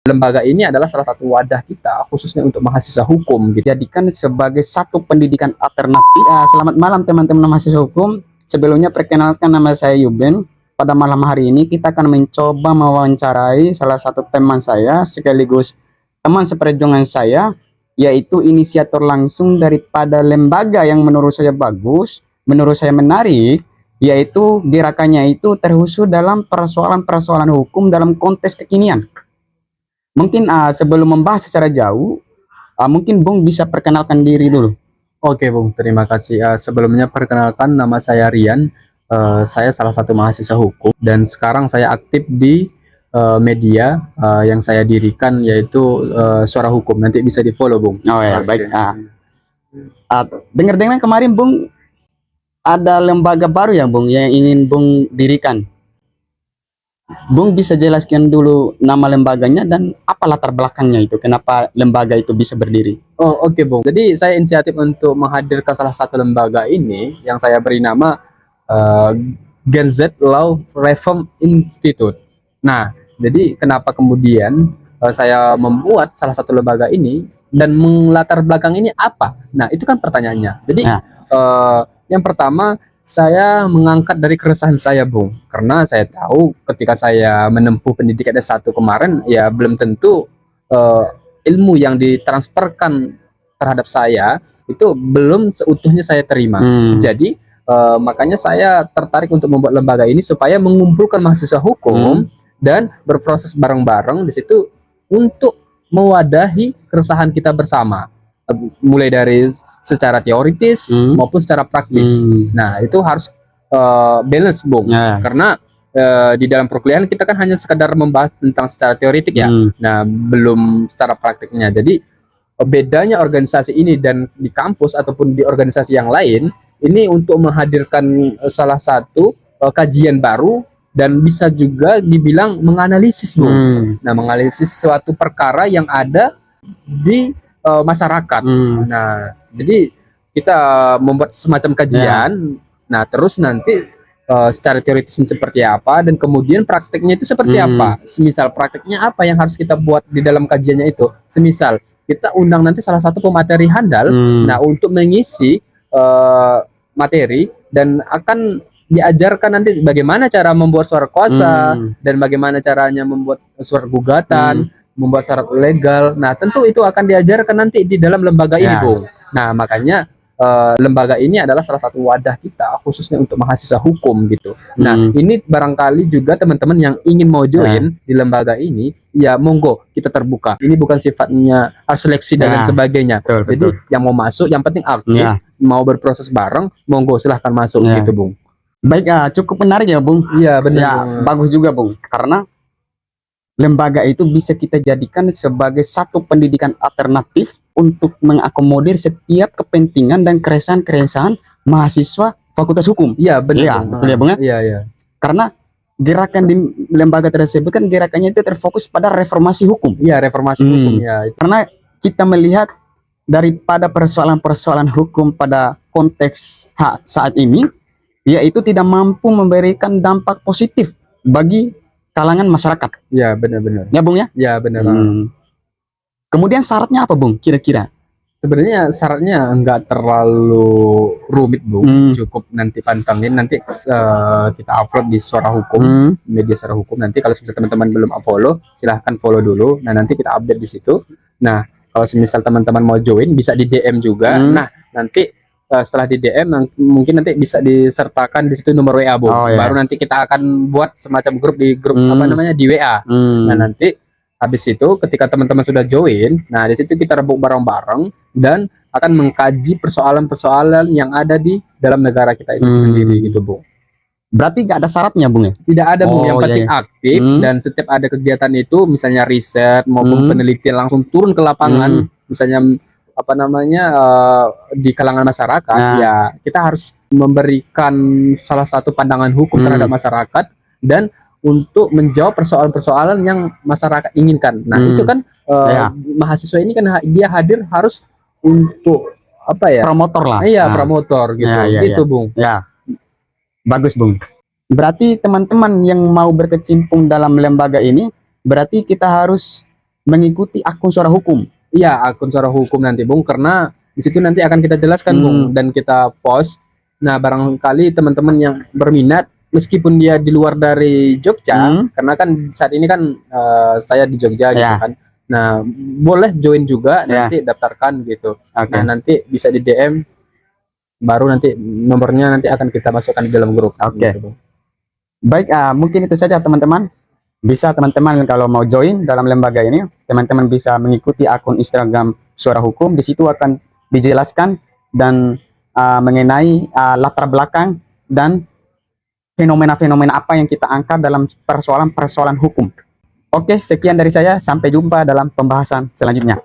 Lembaga ini adalah salah satu wadah kita khususnya untuk mahasiswa hukum gitu. Jadikan sebagai satu pendidikan alternatif. Selamat malam teman-teman mahasiswa hukum. Sebelumnya perkenalkan, nama saya Yuben. Pada malam hari ini kita akan mencoba mewawancarai salah satu teman saya sekaligus teman seperjuangan saya, yaitu inisiator langsung daripada lembaga yang menurut saya bagus, menurut saya menarik, yaitu gerakannya itu terkhusus dalam persoalan-persoalan hukum dalam konteks kekinian. Mungkin sebelum membahas secara jauh, mungkin Bung bisa perkenalkan diri dulu. Oke Bung, terima kasih. Sebelumnya perkenalkan, nama saya Rian. Saya salah satu mahasiswa hukum dan sekarang saya aktif di media yang saya dirikan, yaitu Suara Hukum. Nanti bisa di follow Bung. Oh ya, baik. Dengar-dengar kemarin Bung ada lembaga baru ya Bung yang ingin Bung dirikan. Bung bisa jelaskan dulu nama lembaganya dan apa latar belakangnya itu, kenapa lembaga itu bisa berdiri? Oh oke Bung, jadi saya inisiatif untuk menghadirkan salah satu lembaga ini yang saya beri nama Gen Z Law Reform Institute. Nah, jadi kenapa kemudian saya membuat salah satu lembaga ini dan melatar belakang ini apa? Nah, itu kan pertanyaannya. Jadi yang pertama, saya mengangkat dari keresahan saya Bung, karena saya tahu ketika saya menempuh pendidikan S1 kemarin, ya belum tentu ilmu yang ditransferkan terhadap saya itu belum seutuhnya saya terima. Jadi makanya saya tertarik untuk membuat lembaga ini supaya mengumpulkan mahasiswa hukum dan berproses bareng-bareng di situ untuk mewadahi keresahan kita bersama, mulai dari secara teoritis maupun secara praktis. Nah, itu harus balance Bung, karena di dalam perkuliahan kita kan hanya sekadar membahas tentang secara teoritik ya. Nah, belum secara praktiknya. Jadi bedanya organisasi ini dan di kampus ataupun di organisasi yang lain ini untuk menghadirkan salah satu kajian baru dan bisa juga dibilang menganalisis Bung. Nah, menganalisis suatu perkara yang ada di masyarakat. Nah, jadi kita membuat semacam kajian. Nah, terus nanti secara teoritis seperti apa dan kemudian prakteknya itu seperti apa. Semisal prakteknya apa yang harus kita buat di dalam kajiannya itu. Semisal kita undang nanti salah satu pemateri handal, nah untuk mengisi materi dan akan diajarkan nanti bagaimana cara membuat surat kuasa dan bagaimana caranya membuat surat gugatan, membuat syarat legal. Nah, tentu itu akan diajarkan nanti di dalam lembaga ini, Bung. Nah, makanya lembaga ini adalah salah satu wadah kita khususnya untuk mahasiswa hukum gitu. Nah, ini barangkali juga teman-teman yang ingin mau join di lembaga ini, ya monggo, kita terbuka. Ini bukan sifatnya seleksi dan lain sebagainya. Jadi yang mau masuk, yang penting aktif, mau berproses bareng, monggo silahkan masuk gitu, Bung. Baik, cukup menarik ya Bung. Iya benar. Ya, bagus juga Bung, karena lembaga itu bisa kita jadikan sebagai satu pendidikan alternatif untuk mengakomodir setiap kepentingan dan keresahan-keresahan mahasiswa Fakultas Hukum. Iya benar. Iya, betul ya Bung ya? Iya, iya. Karena gerakan di lembaga tersebut kan gerakannya itu terfokus pada reformasi hukum. Iya, reformasi hukum ya. Karena kita melihat daripada persoalan-persoalan hukum pada konteks saat ini, yaitu tidak mampu memberikan dampak positif bagi kalangan masyarakat. Ya benar-benar. Ya Bung ya? Ya benar. Kemudian syaratnya apa Bung kira-kira? Sebenarnya syaratnya enggak terlalu rumit Bung. Cukup nanti pantengin, nanti kita upload di Suara Hukum, media Suara Hukum. Nanti kalau teman-teman belum follow, silahkan follow dulu. Nah, nanti kita update di situ. Nah, kalau misal teman-teman mau join bisa di DM juga. Nah, nanti setelah di DM mungkin nanti bisa disertakan di situ nomor WA Bung. Baru nanti kita akan buat semacam grup di apa namanya di WA. Nah, nanti habis itu ketika teman-teman sudah join, nah di situ kita rebut bareng-bareng dan akan mengkaji persoalan-persoalan yang ada di dalam negara kita itu sendiri gitu Bung. Berarti nggak ada syaratnya Bung ya? Tidak ada Bung, yang penting aktif dan setiap ada kegiatan itu misalnya riset maupun penelitian langsung turun ke lapangan, misalnya apa namanya di kalangan masyarakat, ya kita harus memberikan salah satu pandangan hukum terhadap masyarakat dan untuk menjawab persoalan-persoalan yang masyarakat inginkan. Nah, itu kan mahasiswa ini kan dia hadir harus untuk apa ya? Promotor lah. Iya, promotor gitu. Gitu, Bung. Ya. Bagus, Bung. Berarti teman-teman yang mau berkecimpung dalam lembaga ini, berarti kita harus mengikuti akun Suara Hukum. Iya, akun Suara Hukum nanti Bung, karena di situ nanti akan kita jelaskan Bung, dan kita post. Nah, barangkali teman-teman yang berminat, meskipun dia di luar dari Jogja, karena kan saat ini kan saya di Jogja gitu Ya. kan. Nah, boleh join juga, Ya. nanti daftarkan gitu. Oke. Nah, nanti bisa di DM, baru nanti nomornya nanti akan kita masukkan di dalam grup. Oke. Gitu, Bung. Baik, mungkin itu saja teman-teman. Bisa teman-teman kalau mau join dalam lembaga ini, teman-teman bisa mengikuti akun Instagram Suara Hukum. Di situ akan dijelaskan dan mengenai latar belakang dan fenomena-fenomena apa yang kita angkat dalam persoalan-persoalan hukum. Oke, sekian dari saya. Sampai jumpa dalam pembahasan selanjutnya.